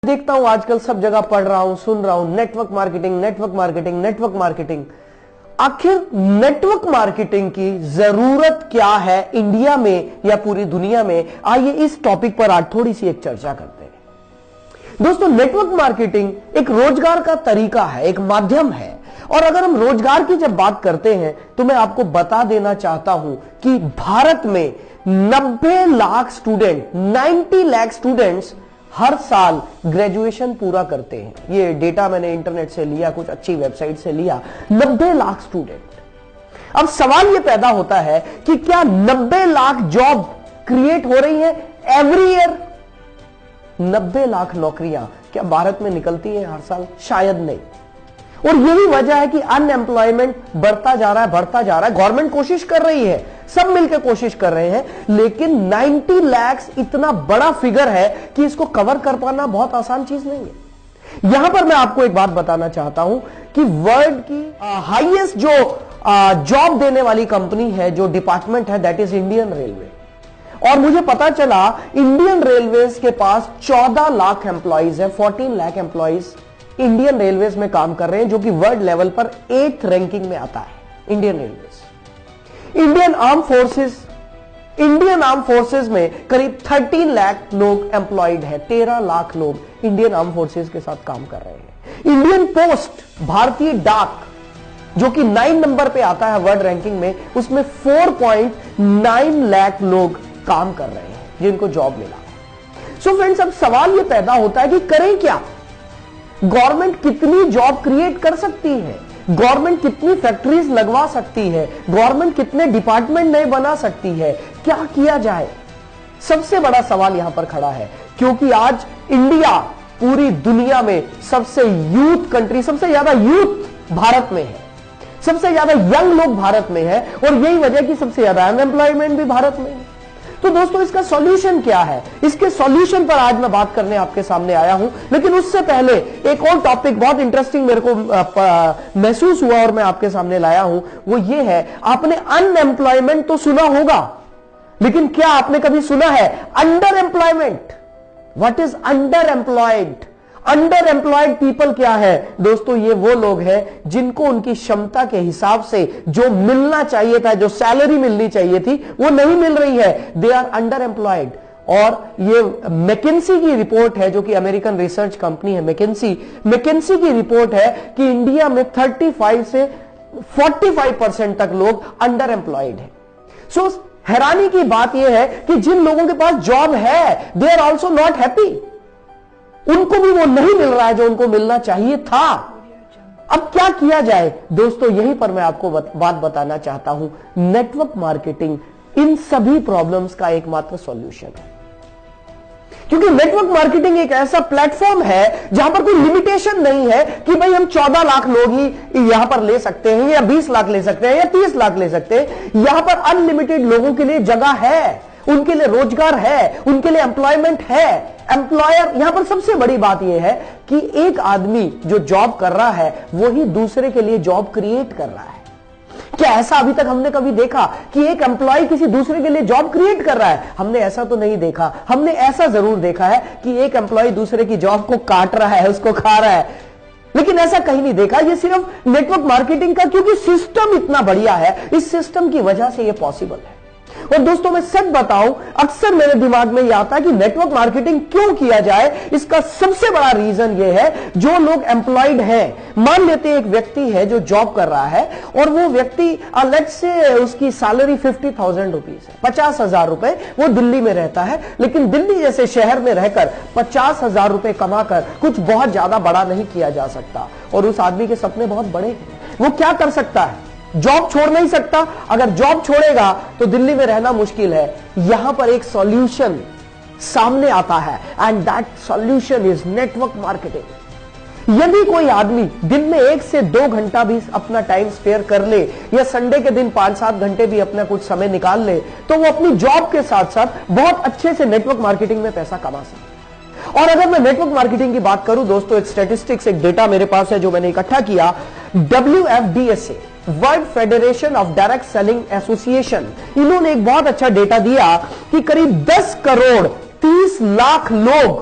देखता हूं आजकल सब जगह पढ़ रहा हूं, सुन रहा हूं, network marketing, network marketing, network marketing. आखिर नेटवर्क मार्केटिंग की जरूरत क्या है इंडिया में या पूरी दुनिया में? आइए इस टॉपिक पर आज थोड़ी सी एक चर्चा करते हैं। दोस्तों, नेटवर्क मार्केटिंग एक रोजगार का तरीका है, एक माध्यम है। और अगर हम रोजगार की जब बात करते हैं तो मैं आपको बता देना चाहता हूं कि भारत में 90 लाख स्टूडेंट, 90 लाख स्टूडेंट्स हर साल ग्रेजुएशन पूरा करते हैं। ये डेटा मैंने इंटरनेट से लिया, कुछ अच्छी वेबसाइट से लिया। 90 लाख स्टूडेंट। अब सवाल ये पैदा होता है कि क्या 90 लाख जॉब क्रिएट हो रही है एवरी ईयर? 90 लाख नौकरियां क्या भारत में निकलती है हर साल? शायद नहीं। और यही वजह है कि अनएम्प्लॉयमेंट बढ़ता जा रहा है। गवर्नमेंट कोशिश कर रही है, सब मिलकर कोशिश कर रहे हैं, लेकिन 90 लाख इतना बड़ा फिगर है कि इसको कवर कर पाना बहुत आसान चीज नहीं है। यहां पर मैं आपको एक बात बताना चाहता हूं कि वर्ल्ड की हाईएस्ट जो जॉब देने वाली कंपनी है, जो डिपार्टमेंट है, दैट इज इंडियन रेलवे। और मुझे पता चला इंडियन रेलवेज के पास 14 लाख एम्प्लॉइज है, 14 लाख एम्प्लॉइज इंडियन रेलवेज में काम कर रहे हैं, जो कि वर्ल्ड लेवल पर 8th रैंकिंग में आता है। Indian railways, Indian arm forces में करीब 13 लाख लोग एम्प्लॉयड है। 13 लाख लोग इंडियन आर्म फोर्सेस के साथ काम कर रहे हैं। इंडियन पोस्ट, भारतीय डाक, जो कि 9 नंबर पे आता है वर्ल्ड रैंकिंग में, उसमें 4.9 लाख लोग काम कर रहे हैं जिनको जॉब मिला है। सो फ्रेंड्स, अब सवाल यह पैदा होता है कि करें क्या? गवर्नमेंट कितनी जॉब क्रिएट कर सकती है? गवर्नमेंट कितनी फैक्ट्रीज लगवा सकती है? गवर्नमेंट कितने डिपार्टमेंट नए बना सकती है? क्या किया जाए? सबसे बड़ा सवाल यहां पर खड़ा है, क्योंकि आज इंडिया पूरी दुनिया में सबसे यूथ कंट्री, सबसे ज्यादा यूथ भारत में है, सबसे ज्यादा यंग लोग भारत में है, और यही वजह कि सबसे ज्यादा अनएम्प्लॉयमेंट भी भारत में है। तो दोस्तों, इसका सॉल्यूशन क्या है? इसके सॉल्यूशन पर आज मैं बात करने आपके सामने आया हूं। लेकिन उससे पहले एक और टॉपिक बहुत इंटरेस्टिंग मेरे को महसूस हुआ और मैं आपके सामने लाया हूं। वो ये है, आपने अनएम्प्लॉयमेंट तो सुना होगा, लेकिन क्या आपने कभी सुना है under employment? What is under employed? Under employed people क्या है? दोस्तों, ये वो लोग हैं जिनको उनकी क्षमता के हिसाब से जो मिलना चाहिए था, जो सैलरी मिलनी चाहिए थी, वो नहीं मिल रही है। They are underemployed. और ये मैकेंसी की रिपोर्ट है, जो कि अमेरिकन रिसर्च कंपनी है मैकेंसी की रिपोर्ट है कि इंडिया में 35 से 45% तक लोग अंडर एम्प्लॉयड है। सो हैरानी की बात यह है कि जिन लोगों के पास जॉब है, they are also not happy. उनको भी वो नहीं मिल रहा है जो उनको मिलना चाहिए था। अब क्या किया जाए? दोस्तों, यहीं पर मैं आपको बात बताना चाहता हूं। नेटवर्क मार्केटिंग इन सभी प्रॉब्लम्स का एकमात्र सॉल्यूशन है, क्योंकि नेटवर्क मार्केटिंग एक ऐसा प्लेटफॉर्म है जहां पर कोई लिमिटेशन नहीं है कि भाई हम 14 लाख लोग ही यहां पर ले सकते हैं, या 20 लाख ले सकते हैं, या 30 लाख ले सकते हैं। यहां पर अनलिमिटेड लोगों के लिए जगह है, उनके लिए रोजगार है, उनके लिए एम्प्लॉयमेंट है। एम्प्लॉयर, यहां पर सबसे बड़ी बात यह है कि एक आदमी जो जॉब कर रहा है वो ही दूसरे के लिए जॉब क्रिएट कर रहा है। क्या ऐसा अभी तक हमने कभी देखा कि एक एम्प्लॉय किसी दूसरे के लिए जॉब क्रिएट कर रहा है? हमने ऐसा तो नहीं देखा। हमने ऐसा जरूर देखा है कि एक एम्प्लॉय दूसरे की जॉब को काट रहा है, उसको खा रहा है, लेकिन ऐसा कहीं नहीं देखा। ये सिर्फ नेटवर्क मार्केटिंग का, क्योंकि सिस्टम इतना बढ़िया है, इस सिस्टम की वजह से यह पॉसिबल है। और दोस्तों, मैं सच बताऊं, अक्सर मेरे दिमाग में यह आता है कि नेटवर्क मार्केटिंग क्यों किया जाए। इसका सबसे बड़ा रीजन यह है, जो लोग एम्प्लॉयड हैं, मान लेते हैं एक व्यक्ति है जो जॉब कर रहा है, और वो व्यक्ति लेट्स से उसकी सैलरी 50,000 रुपीज है, 50,000 रुपए, वो दिल्ली में रहता है। लेकिन दिल्ली जैसे शहर में रहकर 50,000 रुपए कमाकर कुछ बहुत ज्यादा बड़ा नहीं किया जा सकता, और उस आदमी के सपने बहुत बड़े हैं। वो क्या कर सकता है? जॉब छोड़ नहीं सकता। अगर जॉब छोड़ेगा तो दिल्ली में रहना मुश्किल है। यहां पर एक सॉल्यूशन सामने आता है, and that solution is network marketing. यदि कोई आदमी दिन में 1 से 2 घंटा भी अपना टाइम स्पेयर कर ले, या संडे के दिन 5-7 घंटे भी अपना कुछ समय निकाल ले, तो वो अपनी जॉब के साथ साथ बहुत अच्छे से नेटवर्क मार्केटिंग में पैसा कमा सकता है। और अगर मैं नेटवर्क मार्केटिंग की बात करूं दोस्तों, एक स्टैटिस्टिक्स, एक डेटा मेरे पास है जो मैंने इकट्ठा किया। WFDSA, world federation of direct selling association, इन्होंने एक बहुत अच्छा डेटा दिया कि करीब 10 करोड़ 30 लाख लोग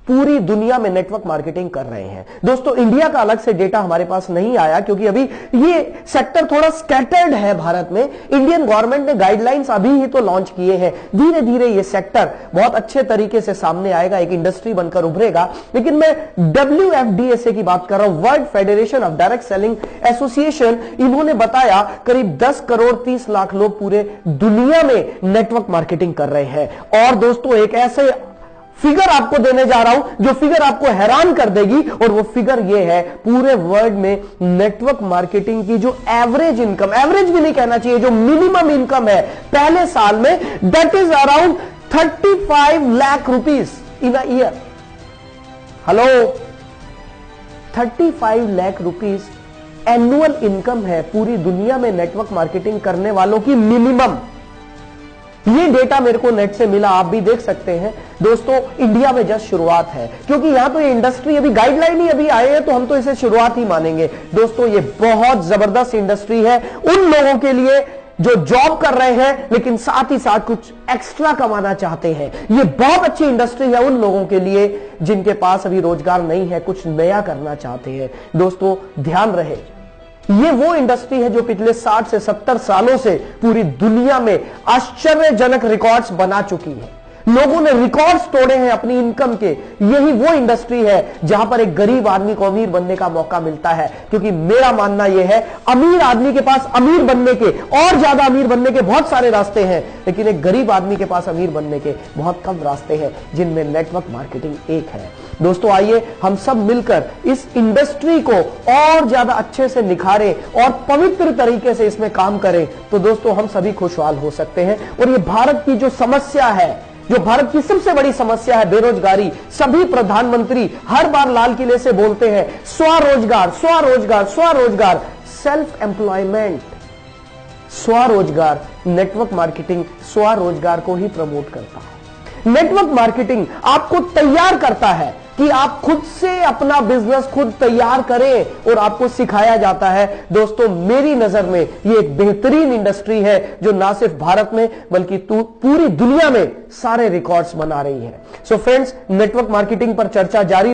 पूरी दुनिया में नेटवर्क मार्केटिंग कर रहे हैं। दोस्तों इंडिया का अलग से डेटा हमारे पास नहीं आया क्योंकि अभी ये सेक्टर थोड़ा स्कैटर्ड है भारत में। इंडियन गवर्नमेंट ने गाइडलाइंस अभी ही तो लॉन्च किए हैं, धीरे धीरे ये सेक्टर बहुत अच्छे तरीके से सामने आएगा, एक इंडस्ट्री बनकर उभरेगा। लेकिन मैं WFDSA की बात कर रहा हूं, world federation of direct selling association, इन्होंने बताया करीब 10 करोड़ 30 लाख लोग पूरे दुनिया में नेटवर्क मार्केटिंग कर रहे हैं। और दोस्तों एक ऐसे फिगर आपको देने जा रहा हूं जो फिगर आपको हैरान कर देगी, और वो फिगर ये है पूरे वर्ल्ड में नेटवर्क मार्केटिंग की जो एवरेज इनकम, एवरेज भी नहीं कहना चाहिए, जो मिनिमम इनकम है पहले साल में, that is around 35 lakh rupees in a year. Hello, 35 lakh rupees annual income है पूरी दुनिया में नेटवर्क मार्केटिंग करने वालों की मिनिमम। ये डेटा मेरे को नेट से मिला, आप भी देख सकते हैं। दोस्तों इंडिया में जस्ट शुरुआत है क्योंकि यहां तो ये इंडस्ट्री अभी गाइडलाइन ही अभी आए हैं, तो हम तो इसे शुरुआत ही मानेंगे। दोस्तों ये बहुत जबरदस्त इंडस्ट्री है उन लोगों के लिए जो जॉब कर रहे हैं लेकिन साथ ही साथ कुछ एक्स्ट्रा कमाना चाहते हैं। ये बहुत अच्छी इंडस्ट्री है उन लोगों के लिए जिनके पास अभी रोजगार नहीं है, कुछ नया करना चाहते हैं। दोस्तों ध्यान रहे, ये वो इंडस्ट्री है जो पिछले 60 से 70 सालों से पूरी दुनिया में आश्चर्यजनक रिकॉर्ड्स बना चुकी है। लोगों ने रिकॉर्ड्स तोड़े हैं अपनी इनकम के। यही वो इंडस्ट्री है जहां पर एक गरीब आदमी को अमीर बनने का मौका मिलता है, क्योंकि मेरा मानना यह है अमीर आदमी के पास अमीर बनने के और ज्यादा अमीर बनने के बहुत सारे रास्ते हैं, लेकिन एक गरीब आदमी के पास अमीर बनने के बहुत कम रास्ते हैं, जिनमें नेटवर्क मार्केटिंग एक है। दोस्तों आइए हम सब मिलकर इस इंडस्ट्री को और ज्यादा अच्छे से निखारें और पवित्र तरीके से इसमें काम करें, तो दोस्तों हम सभी खुशहाल हो सकते हैं। और ये भारत की जो समस्या है, जो भारत की सबसे बड़ी समस्या है, बेरोजगारी, सभी प्रधानमंत्री हर बार लाल किले से बोलते हैं स्वरोजगार स्वरोजगार स्वरोजगार, सेल्फ एम्प्लॉयमेंट, स्वरोजगार। नेटवर्क मार्केटिंग स्वरोजगार को ही प्रमोट करता है। नेटवर्क मार्केटिंग आपको तैयार करता है कि आप खुद से अपना बिजनेस खुद तैयार करें, और आपको सिखाया जाता है। दोस्तों मेरी नजर में ये एक बेहतरीन इंडस्ट्री है जो ना सिर्फ भारत में बल्कि पूरी दुनिया में सारे रिकॉर्ड्स बना रही है। सो फ्रेंड्स, नेटवर्क मार्केटिंग पर चर्चा जारी